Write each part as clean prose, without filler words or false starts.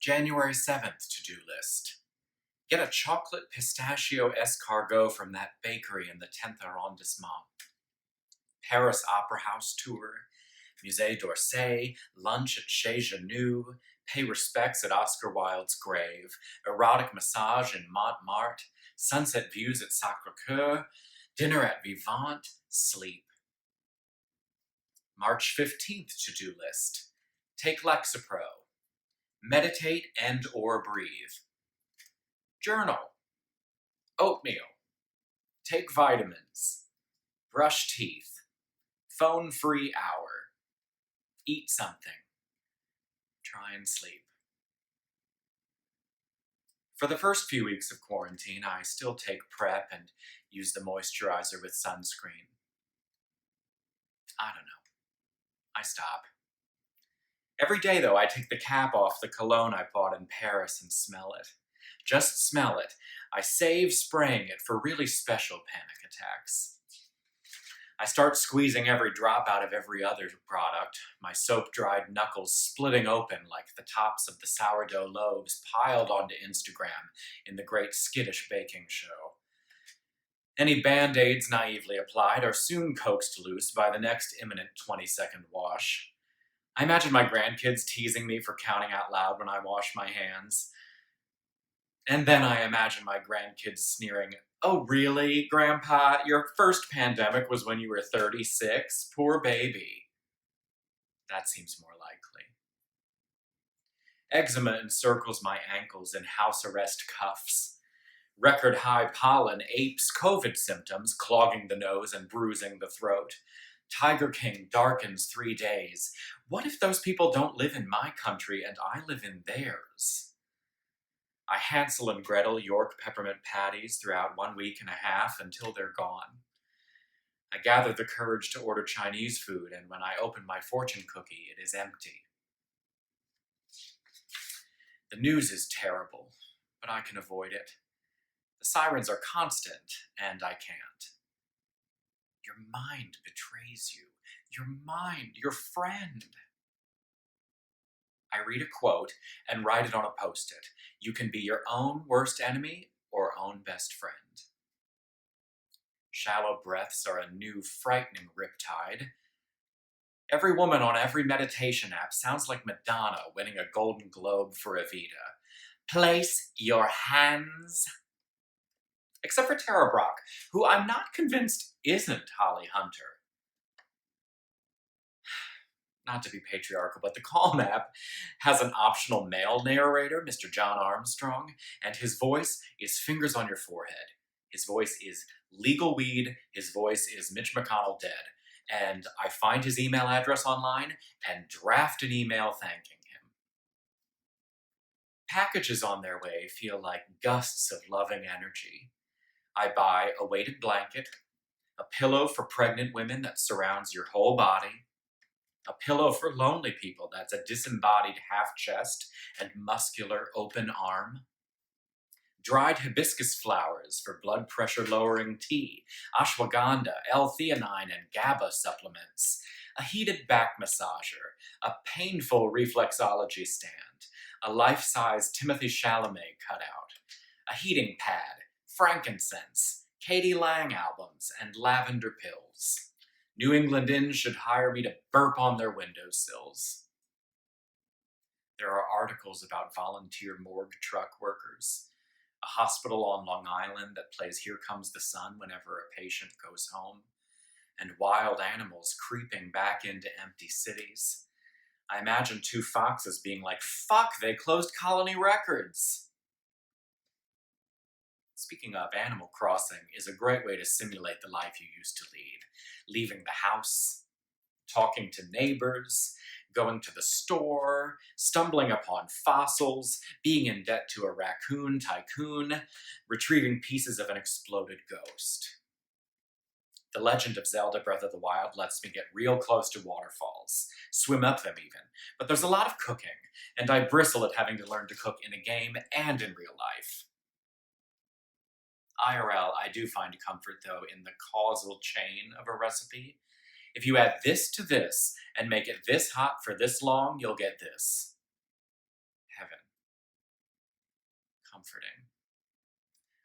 January 7th to-do list. Get a chocolate pistachio escargot from that bakery in the 10th arrondissement. Paris Opera House tour. Musée d'Orsay, lunch at Chez Genou, pay respects at Oscar Wilde's grave, erotic massage in Montmartre, sunset views at Sacré-Cœur, dinner at Vivant, sleep. March 15th to-do list. Take Lexapro. Meditate and or breathe. Journal. Oatmeal. Take vitamins. Brush teeth. Phone-free hour. Eat something. Try and sleep. For the first few weeks of quarantine, I still take PrEP and use the moisturizer with sunscreen. I don't know. I stop. Every day, though, I take the cap off the cologne I bought in Paris and smell it. Just smell it. I save spraying it for really special panic attacks. I start squeezing every drop out of every other product, my soap-dried knuckles splitting open like the tops of the sourdough loaves piled onto Instagram in the great skittish baking show. Any Band-Aids naively applied are soon coaxed loose by the next imminent 20-second wash. I imagine my grandkids teasing me for counting out loud when I wash my hands. And then I imagine my grandkids sneering, "Oh, really, Grandpa? Your first pandemic was when you were 36? Poor baby." That seems more likely. Eczema encircles my ankles in house arrest cuffs. Record-high pollen apes COVID symptoms, clogging the nose and bruising the throat. Tiger King darkens 3 days. What if those people don't live in my country and I live in theirs? I Hansel and Gretel York peppermint patties throughout 1 week and a half until they're gone. I gather the courage to order Chinese food, and when I open my fortune cookie, it is empty. The news is terrible, but I can avoid it. The sirens are constant, and I can't. Your mind betrays you. Your mind, your friend. I read a quote and write it on a Post-it. You can be your own worst enemy or own best friend. Shallow breaths are a new, frightening riptide. Every woman on every meditation app sounds like Madonna winning a Golden Globe for Evita. Place your hands. Except for Tara Brock, who I'm not convinced isn't Holly Hunter. Not to be patriarchal, but the Calm app has an optional male narrator, Mr. John Armstrong, and his voice is fingers on your forehead. His voice is legal weed. His voice is Mitch McConnell dead. And I find his email address online and draft an email thanking him. Packages on their way feel like gusts of loving energy. I buy a weighted blanket, a pillow for pregnant women that surrounds your whole body, a pillow for lonely people that's a disembodied half chest and muscular open arm, dried hibiscus flowers for blood pressure lowering tea, ashwagandha, L-theanine, and GABA supplements, a heated back massager, a painful reflexology stand, a life-size Timothy Chalamet cutout, a heating pad, frankincense, Katie Lang albums, and lavender pills. New England Inns should hire me to burp on their windowsills. There are articles about volunteer morgue truck workers, a hospital on Long Island that plays Here Comes the Sun whenever a patient goes home, and wild animals creeping back into empty cities. I imagine 2 foxes being like, "Fuck, they closed Colony Records." Speaking of, Animal Crossing is a great way to simulate the life you used to lead. Leaving the house, talking to neighbors, going to the store, stumbling upon fossils, being in debt to a raccoon tycoon, retrieving pieces of an exploded ghost. The Legend of Zelda Breath of the Wild lets me get real close to waterfalls, swim up them even, but there's a lot of cooking, and I bristle at having to learn to cook in a game and in real life. IRL, I do find comfort, though, in the causal chain of a recipe. If you add this to this and make it this hot for this long, you'll get this. Heaven. comforting.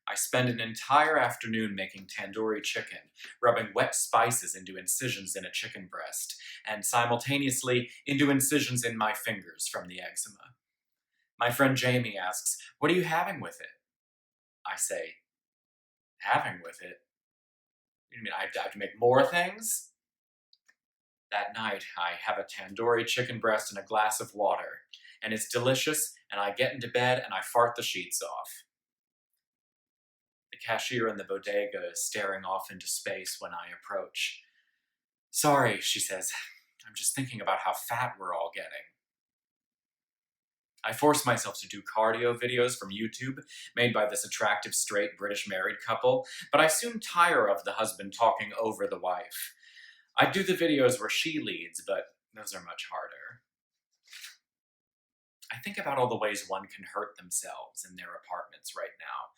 I spend an entire afternoon making tandoori chicken, rubbing wet spices into incisions in a chicken breast, and simultaneously into incisions in my fingers from the eczema. My friend Jamie asks, "What are you having with it?" I say, "Having with it? You mean I have to make more things?" That night, I have a tandoori chicken breast and a glass of water, and it's delicious, and I get into bed and I fart the sheets off. The cashier in the bodega is staring off into space when I approach. "Sorry," she says, "I'm just thinking about how fat we're all getting." I force myself to do cardio videos from YouTube made by this attractive straight British married couple, but I soon tire of the husband talking over the wife. I do the videos where she leads, but those are much harder. I think about all the ways one can hurt themselves in their apartments right now.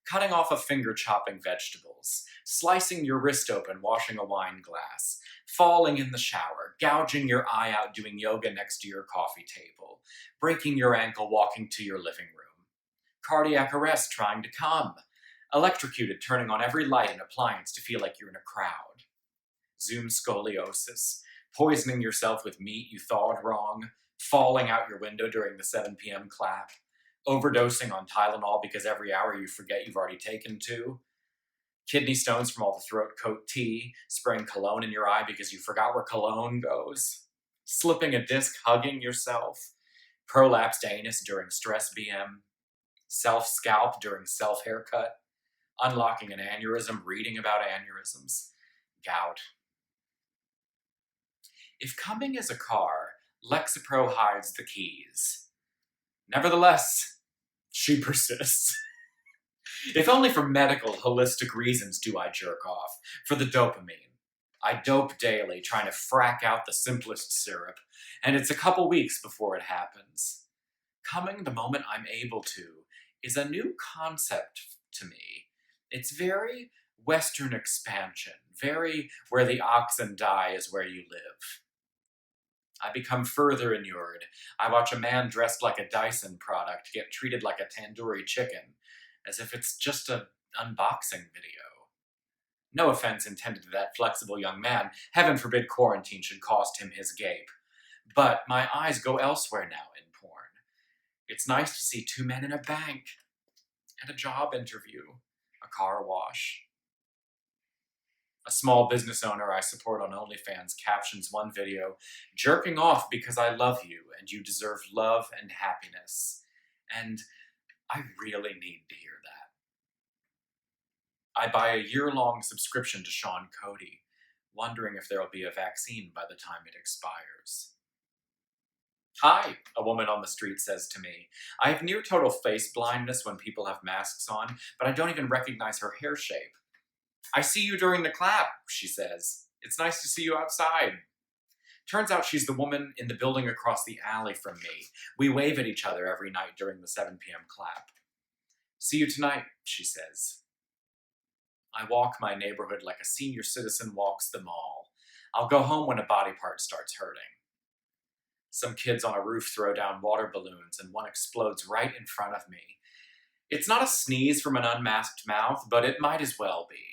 Cutting off a finger chopping vegetables, slicing your wrist open washing a wine glass, falling in the shower, gouging your eye out doing yoga next to your coffee table, breaking your ankle walking to your living room, cardiac arrest trying to come, electrocuted turning on every light and appliance to feel like you're in a crowd, Zoom scoliosis, poisoning yourself with meat you thawed wrong, falling out your window during the 7 p.m. clap, overdosing on Tylenol because every hour you forget you've already taken 2, kidney stones from all the throat coat tea, spraying cologne in your eye because you forgot where cologne goes, slipping a disc hugging yourself, prolapsed anus during stress BM, self-scalp during self-haircut, unlocking an aneurysm reading about aneurysms, gout. If coming is a car, Lexapro hides the keys. Nevertheless, she persists. If only for medical, holistic reasons do I jerk off, for the dopamine. I dope daily, trying to frack out the simplest syrup, and it's a couple weeks before it happens. Coming the moment I'm able to is a new concept to me. It's very Western expansion, very where the oxen die is where you live. I become further inured. I watch a man dressed like a Dyson product get treated like a tandoori chicken, as if it's just an unboxing video. No offense intended to that flexible young man. Heaven forbid quarantine should cost him his gape. But my eyes go elsewhere now in porn. It's nice to see 2 men in a bank, at a job interview, a car wash. A small business owner I support on OnlyFans captions one video, "Jerking off because I love you and you deserve love and happiness." And I really need to hear that. I buy a year-long subscription to Sean Cody, wondering if there'll be a vaccine by the time it expires. "Hi," a woman on the street says to me. I have near total face blindness when people have masks on, but I don't even recognize her hair shape. "I see you during the clap," she says. "It's nice to see you outside." Turns out she's the woman in the building across the alley from me. We wave at each other every night during the 7 p.m. clap. "See you tonight," she says. I walk my neighborhood like a senior citizen walks the mall. I'll go home when a body part starts hurting. Some kids on a roof throw down water balloons and one explodes right in front of me. It's not a sneeze from an unmasked mouth, but it might as well be.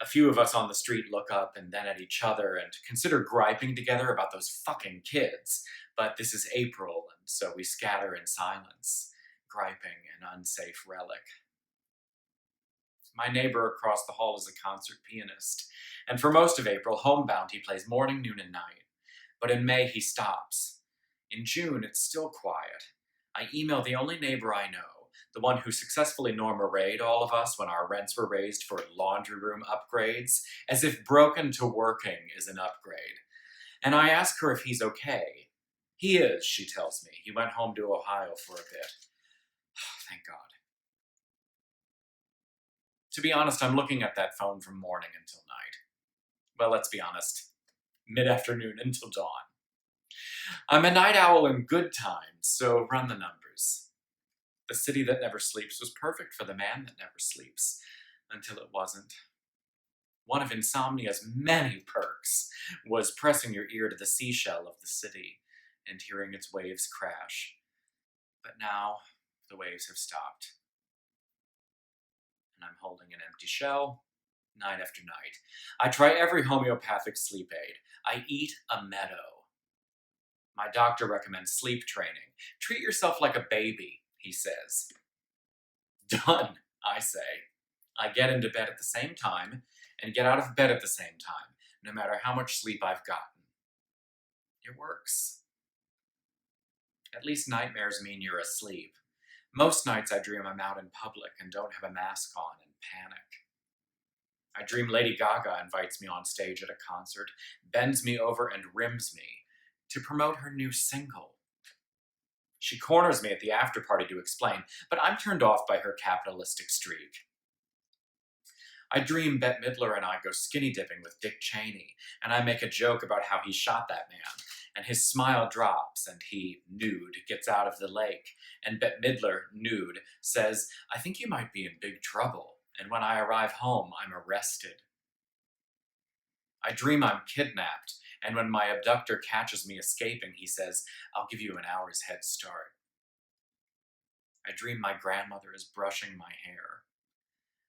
A few of us on the street look up and then at each other and consider griping together about those fucking kids. But this is April, and so we scatter in silence, griping an unsafe relic. My neighbor across the hall is a concert pianist, and for most of April, homebound, he plays morning, noon, and night. But in May, he stops. In June, it's still quiet. I email the only neighbor I know, the one who successfully Norma Ray'd all of us when our rents were raised for laundry room upgrades, as if broken to working is an upgrade. And I ask her if he's okay. "He is," she tells me. "He went home to Ohio for a bit." Thank God. To be honest, I'm looking at that phone from morning until night. Well, let's be honest, mid-afternoon until dawn. I'm a night owl in good times, so run the numbers. The city that never sleeps was perfect for the man that never sleeps, until it wasn't. One of insomnia's many perks was pressing your ear to the seashell of the city and hearing its waves crash. But now, The waves have stopped, and I'm holding an empty shell, night after night. I try every homeopathic sleep aid. I eat a meadow. My doctor recommends sleep training. Treat yourself like a baby, he says. Done, I say. I get into bed at the same time and get out of bed at the same time, no matter how much sleep I've gotten. It works. At least nightmares mean you're asleep. Most nights I dream I'm out in public and don't have a mask on and panic. I dream Lady Gaga invites me on stage at a concert, bends me over and rims me to promote her new single. She corners me at the after party to explain, but I'm turned off by her capitalistic streak. I dream Bette Midler and I go skinny dipping with Dick Cheney, and I make a joke about how he shot that man, and his smile drops, and he, nude, gets out of the lake, and Bette Midler, nude, says, "I think you might be in big trouble," and when I arrive home, I'm arrested. I dream I'm kidnapped, and when my abductor catches me escaping, he says, "I'll give you an hour's head start." I dream my grandmother is brushing my hair.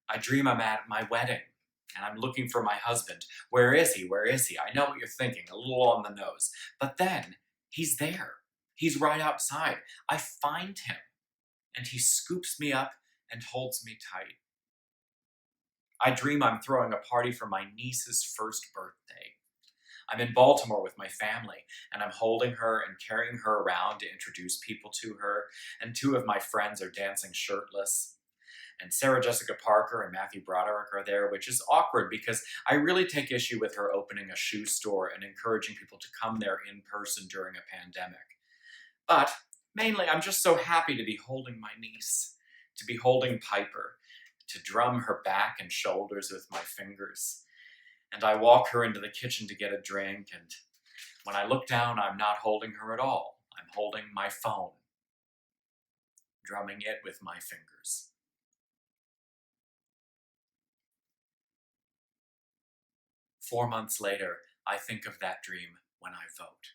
I dream I'm at my wedding, and I'm looking for my husband. Where is he? Where is he? I know what you're thinking, a little on the nose. But then, he's there. He's right outside. I find him, and he scoops me up and holds me tight. I dream I'm throwing a party for my niece's first birthday. I'm in Baltimore with my family, and I'm holding her and carrying her around to introduce people to her, and two of my friends are dancing shirtless. And Sarah Jessica Parker and Matthew Broderick are there, which is awkward because I really take issue with her opening a shoe store and encouraging people to come there in person during a pandemic. But mainly, I'm just so happy to be holding my niece, to be holding Piper, to drum her back and shoulders with my fingers. And I walk her into the kitchen to get a drink, and when I look down, I'm not holding her at all. I'm holding my phone, drumming it with my fingers. 4 months later, I think of that dream when I vote.